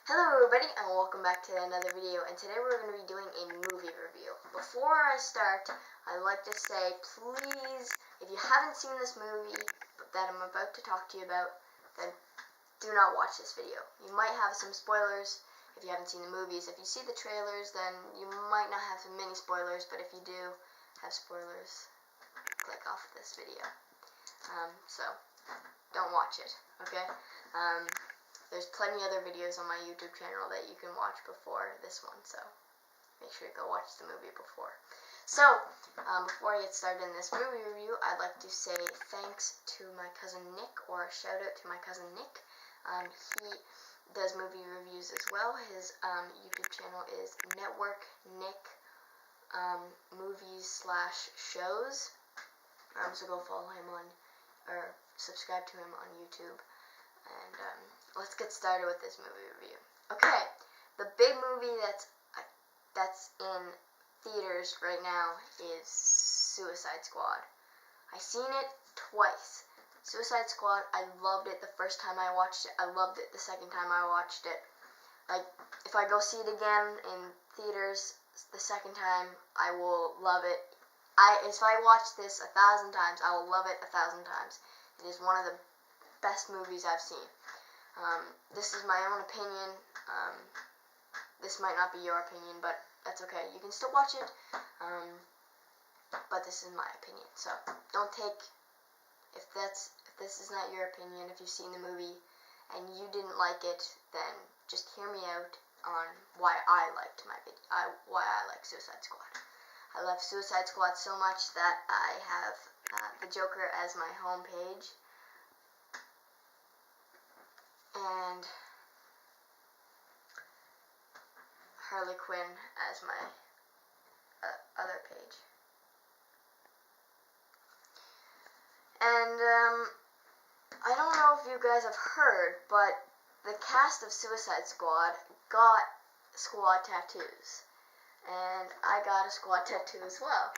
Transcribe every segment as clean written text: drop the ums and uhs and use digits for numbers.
Hello everybody and welcome back to another video, and today we're going to be doing a movie review. Before I start, I'd like to say please, if you haven't seen this movie that I'm about to talk to you about, then do not watch this video. You might have some spoilers if you haven't seen the movies. If you see the trailers, then you might not have some mini spoilers, but if you do have spoilers, click off this video. So don't watch it, okay? There's plenty other videos on my YouTube channel that you can watch before this one, so make sure you go watch the movie before. So, before I get started in this movie review, I'd like to say thanks to my cousin Nick, or a shout out to my cousin Nick. He does movie reviews as well. His YouTube channel is Network Nick Movies/shows. So go follow him on, or subscribe to him on YouTube. And let's get started with this movie review. Okay, the big movie that's in theaters right now is Suicide Squad. I seen it twice. Suicide Squad, I loved it the first time I watched it. I loved it the second time I watched it. Like, if I go see it again in theaters the second time, I will love it. If I watch this 1,000 times, I will love it 1,000 times. It is one of the best movies I've seen. This is my own opinion. This might not be your opinion, but that's okay. You can still watch it. But this is my opinion. So don't take, if this is not your opinion, if you've seen the movie and you didn't like it, then just hear me out on why I like Suicide Squad. I love Suicide Squad so much that I have the Joker as my homepage. And Harley Quinn as my other page. And I don't know if you guys have heard, but the cast of Suicide Squad got squad tattoos. And I got a squad tattoo as well.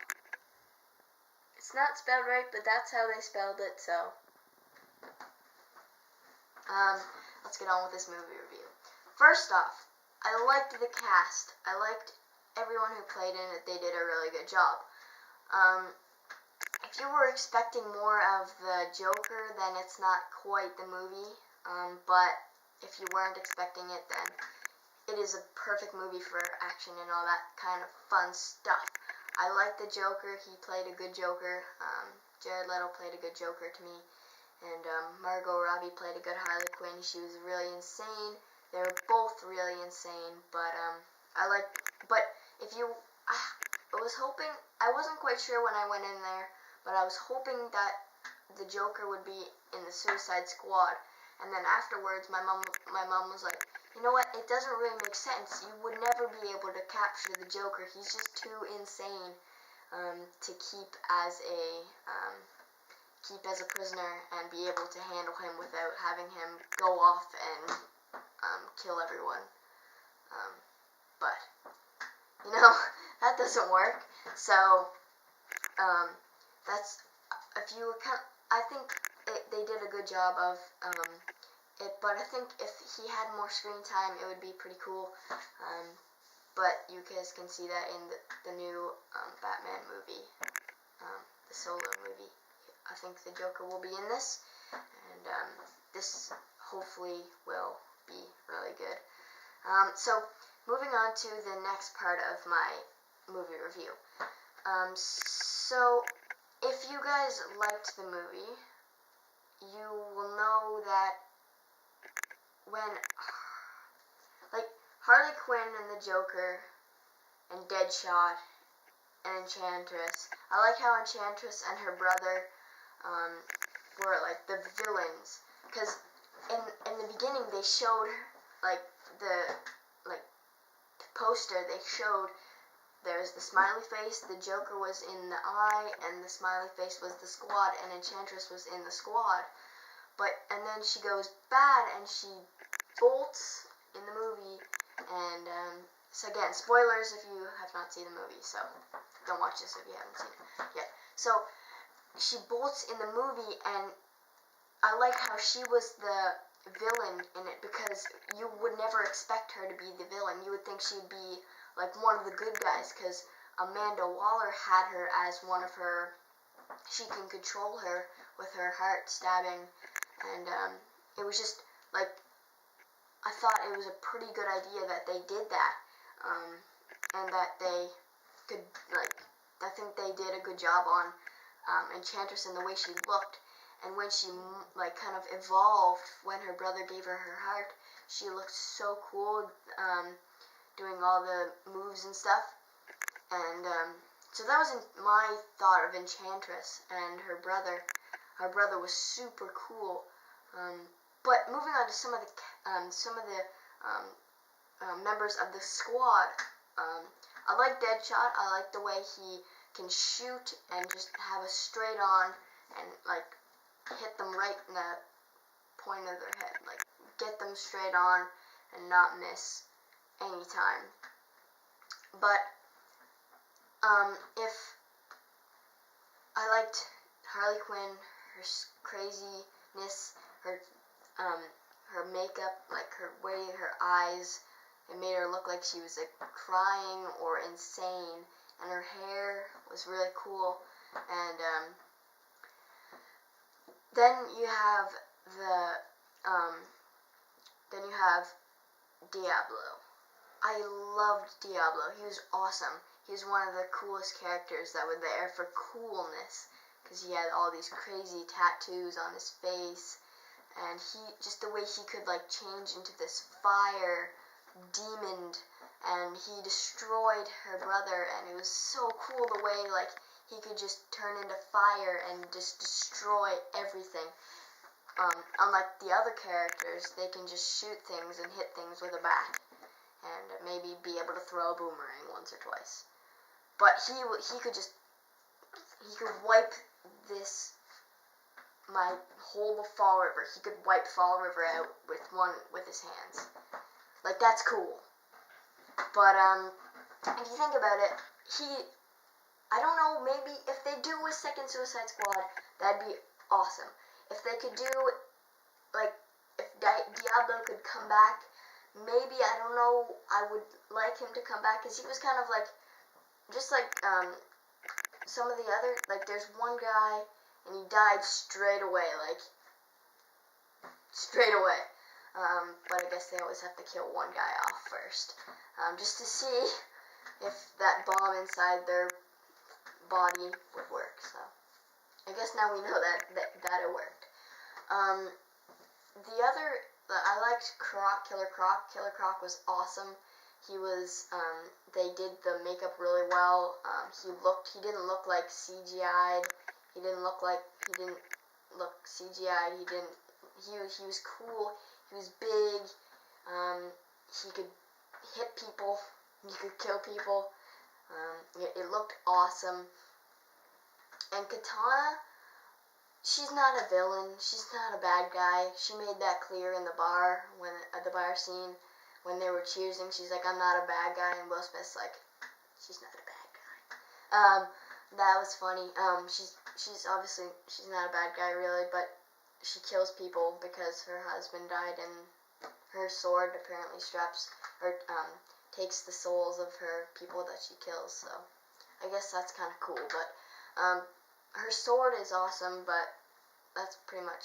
It's not spelled right, but that's how they spelled it, so let's get on with this movie review. First off, I liked the cast. I liked everyone who played in it. They did a really good job. If you were expecting more of the Joker, then it's not quite the movie. But if you weren't expecting it, then it is a perfect movie for action and all that kind of fun stuff. I liked the Joker. He played a good Joker. Jared Leto played a good Joker to me. And Margot Robbie played a good Harley Quinn. She was really insane. They were both really insane. But I was hoping, I wasn't quite sure when I went in there, but I was hoping that the Joker would be in the Suicide Squad. And then afterwards, my mom was like, you know what? It doesn't really make sense. You would never be able to capture the Joker. He's just too insane to keep as a prisoner and be able to handle him without having him go off and kill everyone. But you know, that doesn't work. So that's, if you I think they did a good job of it, but I think if he had more screen time, it would be pretty cool. But you guys can see that in the new Batman movie, the solo movie. I think the Joker will be in this, and this hopefully will be really good. So moving on to the next part of my movie review. So if you guys liked the movie, you will know that when Harley Quinn and the Joker and Deadshot and Enchantress, I like how Enchantress and her brother were like the villains, because in the beginning they showed the poster. They showed there's the smiley face, the Joker was in the eye, and the smiley face was the squad, and Enchantress was in the squad. And then she goes bad and she bolts in the movie, and so again, spoilers if you have not seen the movie, so don't watch this if you haven't seen it yet. So she bolts in the movie, and I like how she was villain in it, because you would never expect her to be the villain. You would think she'd be like one of the good guys, because Amanda Waller had her as one of her, she can control her with her heart stabbing, and it was just like, I thought it was a pretty good idea that they did that, and that they could, like, I think they did a good job on Enchantress and the way she looked, and when she like kind of evolved when her brother gave her her heart, she looked so cool, doing all the moves and stuff, and so that was my thought of Enchantress and her brother. Her brother was super cool, but moving on to some of the members of the squad. I like Deadshot. I like the way he can shoot and just have a straight on and like hit them right in the point of their head, like get them straight on and not miss any time. But if I liked Harley Quinn, her craziness, her makeup, like her way, her eyes, it made her look like she was like crying or insane, and her hair was really cool. And then you have Diablo. I loved Diablo. He was awesome. He was one of the coolest characters that were there for coolness, because he had all these crazy tattoos on his face, and he, just the way he could like change into this fire demon, and he destroyed her brother, and it was so cool the way like he could just turn into fire and just destroy everything. Unlike the other characters, they can just shoot things and hit things with a bat, and maybe be able to throw a boomerang once or twice. But he could wipe my whole Fall River. He could wipe Fall River out with his hands. Like, that's cool. But if you think about it, I don't know, maybe if they do a second Suicide Squad, that'd be awesome. If they could do, like, if Diablo could come back, maybe, I don't know, I would like him to come back, because he was kind of like, just like some of the other, like, there's one guy, and he died straight away, like, straight away. But I guess they always have to kill one guy off first, just to see if that bomb inside their body would work. So I guess now we know that it worked. I liked Croc, Killer Croc. Killer Croc was awesome. He was, they did the makeup really well. He didn't look like CGI'd. He didn't look CGI'd. He was cool. He was big. He could hit people. He could kill people. It looked awesome. And Katana, she's not a villain. She's not a bad guy. She made that clear in the bar, at the bar scene, when they were cheersing. She's like, I'm not a bad guy. And Will Smith's like, she's not a bad guy. That was funny. She's obviously, she's not a bad guy really, but she kills people because her husband died, and her sword apparently takes the souls of her people that she kills. So I guess that's kind of cool. But her sword is awesome, but that's pretty much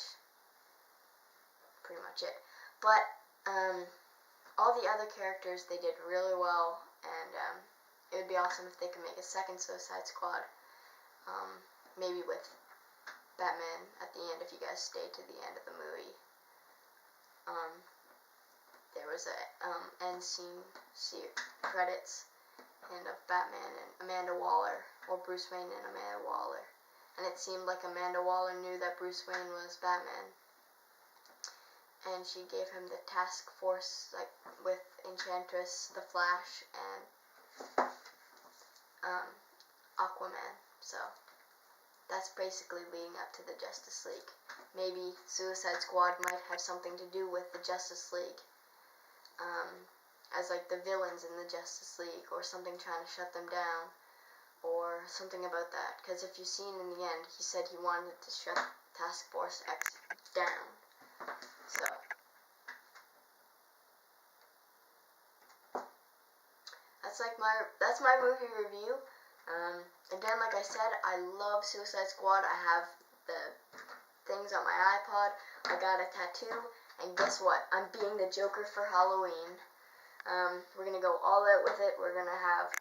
it. But all the other characters, they did really well, and it would be awesome if they could make a second Suicide Squad, maybe with Batman at the end, if you guys stayed to the end of the movie. There was a end scene credits, and of Batman and Amanda Waller, or Bruce Wayne and Amanda Waller. And it seemed like Amanda Waller knew that Bruce Wayne was Batman, and she gave him the task force, like with Enchantress, the Flash, and Aquaman. So that's basically leading up to the Justice League. Maybe Suicide Squad might have something to do with the Justice League, as like the villains in the Justice League, or something trying to shut them down, or something about that. Because if you've seen in the end, he said he wanted to shut Task Force X down. So that's my movie review. Again, like I said, I love Suicide Squad. I have the things on my iPod. I got a tattoo, and guess what? I'm being the Joker for Halloween. We're gonna go all out with it. We're gonna have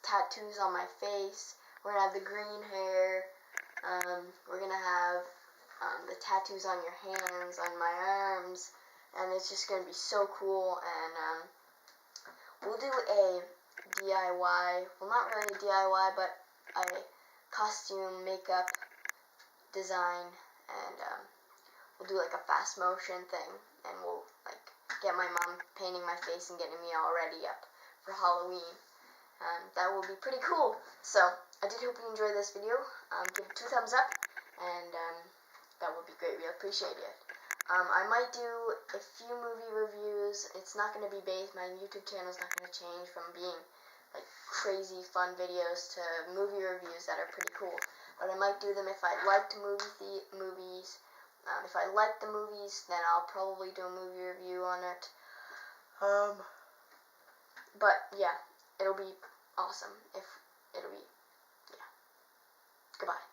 tattoos on my face. We're gonna have the green hair. We're gonna have the tattoos on your hands, on my arms, and it's just gonna be so cool. And we'll do a DIY, well, not really a DIY, but a costume makeup design, and we'll do like a fast motion thing, and we'll like get my mom painting my face and getting me all ready up for Halloween. That will be pretty cool. So I did hope you enjoyed this video. Give it 2 thumbs up, and that would be great. We appreciate it. I might do a few movie reviews. It's not going to be based, my YouTube channel is not going to change from being like crazy fun videos to movie reviews that are pretty cool. But I might do them if I liked movies. If I like the movies, then I'll probably do a movie review on it. But yeah, it'll be awesome. Yeah. Goodbye.